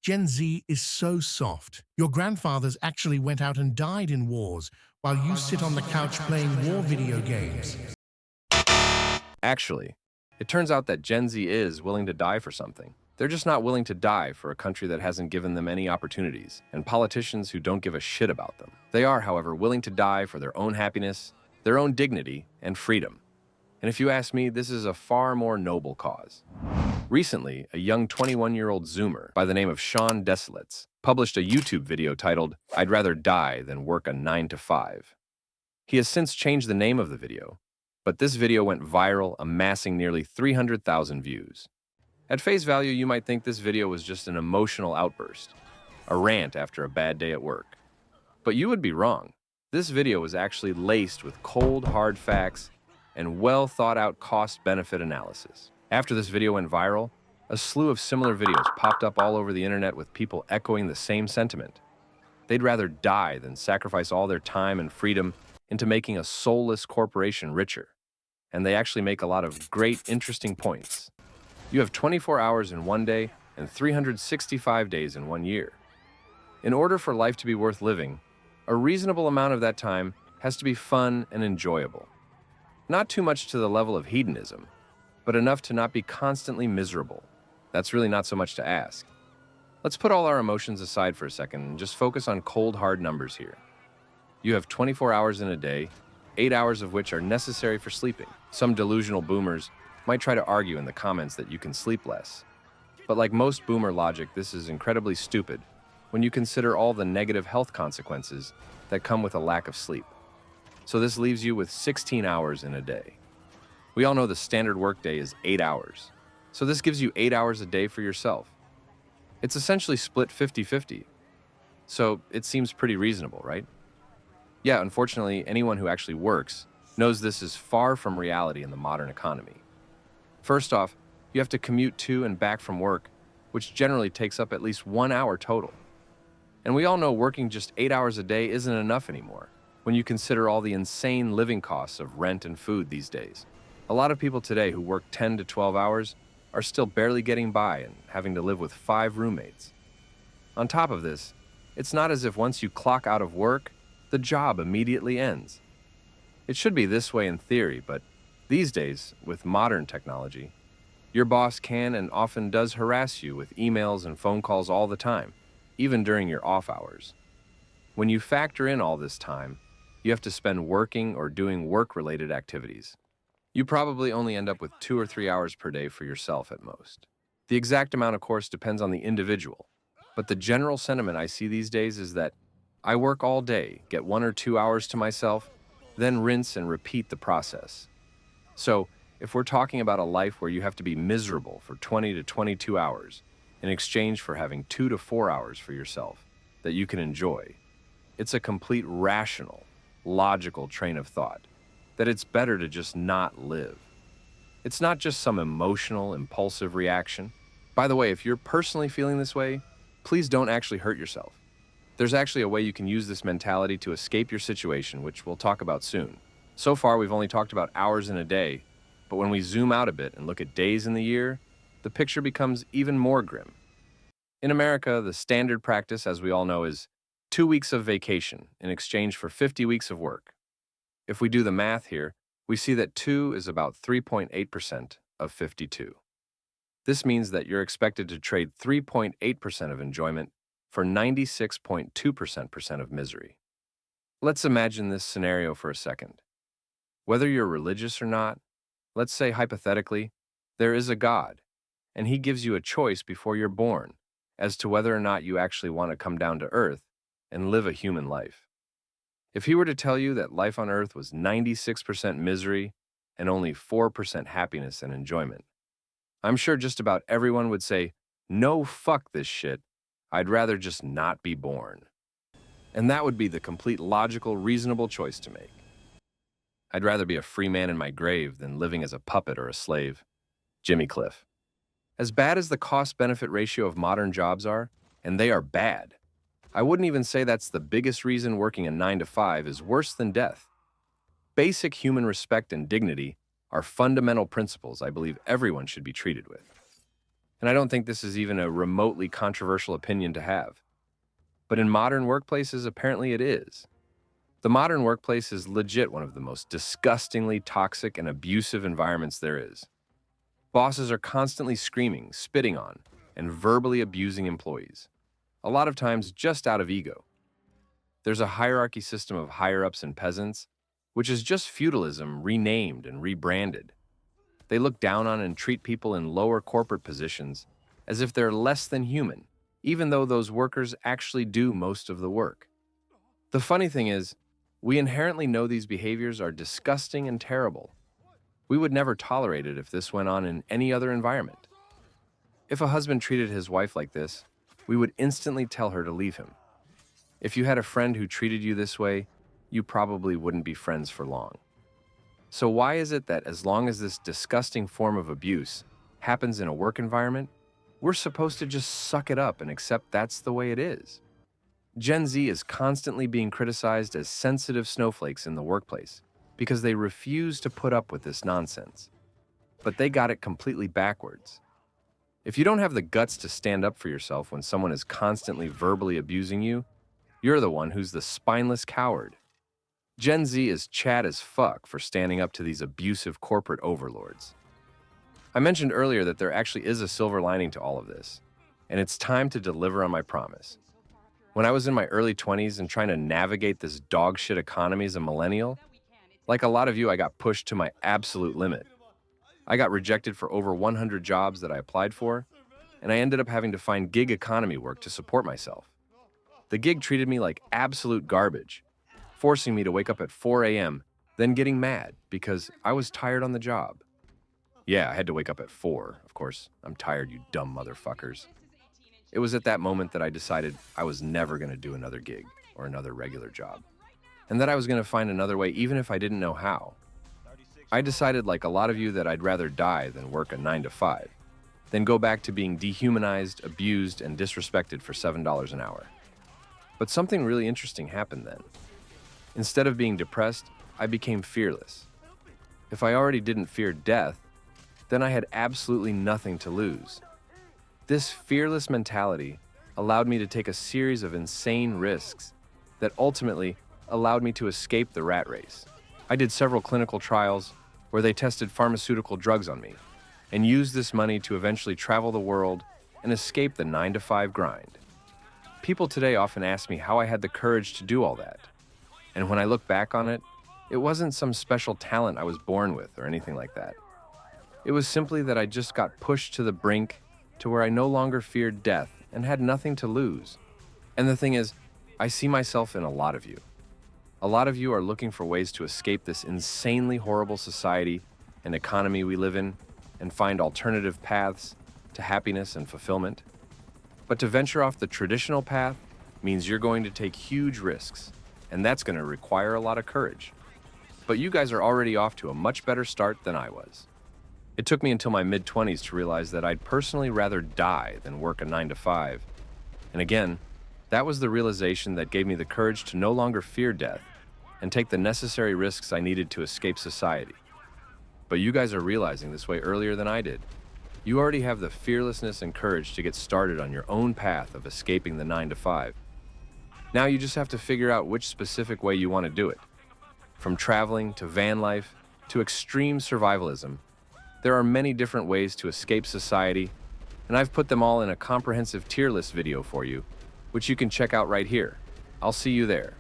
Gen Z is so soft. Your grandfathers actually went out and died in wars, while you sit on the couch playing war video games. Actually, it turns out that Gen Z is willing to die for something. They're just not willing to die for a country that hasn't given them any opportunities, and politicians who don't give a shit about them. They are, however, willing to die for their own happiness, their own dignity, and freedom. And if you ask me, this is a far more noble cause. Recently, a young 21-year-old Zoomer by the name of Sean Desolitz published a YouTube video titled, "I'd rather die than work a 9 to 5." He has since changed the name of the video, but this video went viral, amassing nearly 300,000 views. At face value, you might think this video was just an emotional outburst, a rant after a bad day at work. But you would be wrong. This video was actually laced with cold, hard facts and well-thought-out cost-benefit analysis. After this video went viral, a slew of similar videos popped up all over the internet with people echoing the same sentiment. They'd rather die than sacrifice all their time and freedom into making a soulless corporation richer. And they actually make a lot of great, interesting points. You have 24 hours in one day and 365 days in 1 year. In order for life to be worth living, a reasonable amount of that time has to be fun and enjoyable. Not too much to the level of hedonism, but enough to not be constantly miserable. That's really not so much to ask. Let's put all our emotions aside for a second and just focus on cold, hard numbers here. You have 24 hours in a day, 8 hours of which are necessary for sleeping. Some delusional boomers might try to argue in the comments that you can sleep less. But like most boomer logic, this is incredibly stupid when you consider all the negative health consequences that come with a lack of sleep. So this leaves you with 16 hours in a day. We all know the standard workday is 8 hours. So this gives you 8 hours a day for yourself. It's essentially split 50-50. So it seems pretty reasonable, right? Yeah, unfortunately, anyone who actually works knows this is far from reality in the modern economy. First off, you have to commute to and back from work, which generally takes up at least 1 hour total. And we all know working just 8 hours a day isn't enough anymore when you consider all the insane living costs of rent and food these days. A lot of people today who work 10 to 12 hours are still barely getting by and having to live with 5 roommates. On top of this, it's not as if once you clock out of work, the job immediately ends. It should be this way in theory, but these days, with modern technology, your boss can and often does harass you with emails and phone calls all the time, even during your off hours. When you factor in all this time, you have to spend working or doing work-related activities. You probably only end up with 2 or 3 hours per day for yourself at most. The exact amount, of course, depends on the individual, but the general sentiment I see these days is that I work all day, get 1 or 2 hours to myself, then rinse and repeat the process. So, if we're talking about a life where you have to be miserable for 20 to 22 hours in exchange for having 2 to 4 hours for yourself that you can enjoy, it's a complete rational, logical train of thought that it's better to just not live. It's not just some emotional, impulsive reaction. By the way, if you're personally feeling this way, please don't actually hurt yourself. There's actually a way you can use this mentality to escape your situation, which we'll talk about soon. So far, we've only talked about hours in a day, but when we zoom out a bit and look at days in the year, the picture becomes even more grim. In America, the standard practice, as we all know, is 2 weeks of vacation in exchange for 50 weeks of work. If we do the math here, we see that 2 is about 3.8% of 52. This means that you're expected to trade 3.8% of enjoyment for 96.2% of misery. Let's imagine this scenario for a second. Whether you're religious or not, let's say hypothetically, there is a God, and he gives you a choice before you're born as to whether or not you actually want to come down to earth and live a human life. If he were to tell you that life on earth was 96% misery and only 4% happiness and enjoyment, I'm sure just about everyone would say, "No, fuck this shit. I'd rather just not be born." And that would be the complete logical, reasonable choice to make. I'd rather be a free man in my grave than living as a puppet or a slave. Jimmy Cliff. As bad as the cost-benefit ratio of modern jobs are, and they are bad, I wouldn't even say that's the biggest reason working a 9 to 5 is worse than death. Basic human respect and dignity are fundamental principles I believe everyone should be treated with. And I don't think this is even a remotely controversial opinion to have. But in modern workplaces, apparently it is. The modern workplace is legit one of the most disgustingly toxic and abusive environments there is. Bosses are constantly screaming, spitting on, and verbally abusing employees, a lot of times just out of ego. There's a hierarchy system of higher-ups and peasants, which is just feudalism renamed and rebranded. They look down on and treat people in lower corporate positions as if they're less than human, even though those workers actually do most of the work. The funny thing is, we inherently know these behaviors are disgusting and terrible. We would never tolerate it if this went on in any other environment. If a husband treated his wife like this, we would instantly tell her to leave him. If you had a friend who treated you this way, you probably wouldn't be friends for long. So why is it that as long as this disgusting form of abuse happens in a work environment, we're supposed to just suck it up and accept that's the way it is? Gen Z is constantly being criticized as sensitive snowflakes in the workplace because they refuse to put up with this nonsense. But they got it completely backwards. If you don't have the guts to stand up for yourself when someone is constantly verbally abusing you, you're the one who's the spineless coward. Gen Z is Chad as fuck for standing up to these abusive corporate overlords. I mentioned earlier that there actually is a silver lining to all of this, and it's time to deliver on my promise. When I was in my early 20s and trying to navigate this dogshit economy as a millennial, like a lot of you, I got pushed to my absolute limit. I got rejected for over 100 jobs that I applied for, and I ended up having to find gig economy work to support myself. The gig treated me like absolute garbage, forcing me to wake up at 4 a.m., then getting mad because I was tired on the job. Yeah, I had to wake up at 4, of course. I'm tired, you dumb motherfuckers. It was at that moment that I decided I was never going to do another gig or another regular job, and that I was going to find another way even if I didn't know how. I decided, like a lot of you, that I'd rather die than work a 9 to 5, then go back to being dehumanized, abused, and disrespected for $7 an hour. But something really interesting happened then. Instead of being depressed, I became fearless. If I already didn't fear death, then I had absolutely nothing to lose. This fearless mentality allowed me to take a series of insane risks that ultimately allowed me to escape the rat race. I did several clinical trials where they tested pharmaceutical drugs on me and used this money to eventually travel the world and escape the 9 to 5 grind. People today often ask me how I had the courage to do all that. And when I look back on it, it wasn't some special talent I was born with or anything like that. It was simply that I just got pushed to the brink to where I no longer feared death and had nothing to lose. And the thing is, I see myself in a lot of you. A lot of you are looking for ways to escape this insanely horrible society and economy we live in and find alternative paths to happiness and fulfillment. But to venture off the traditional path means you're going to take huge risks, and that's going to require a lot of courage. But you guys are already off to a much better start than I was. It took me until my mid-20s to realize that I'd personally rather die than work a 9 to 5. And again, that was the realization that gave me the courage to no longer fear death and take the necessary risks I needed to escape society. But you guys are realizing this way earlier than I did. You already have the fearlessness and courage to get started on your own path of escaping the 9 to 5. Now you just have to figure out which specific way you want to do it. From traveling to van life to extreme survivalism, there are many different ways to escape society, and I've put them all in a comprehensive tier list video for you, which you can check out right here. I'll see you there.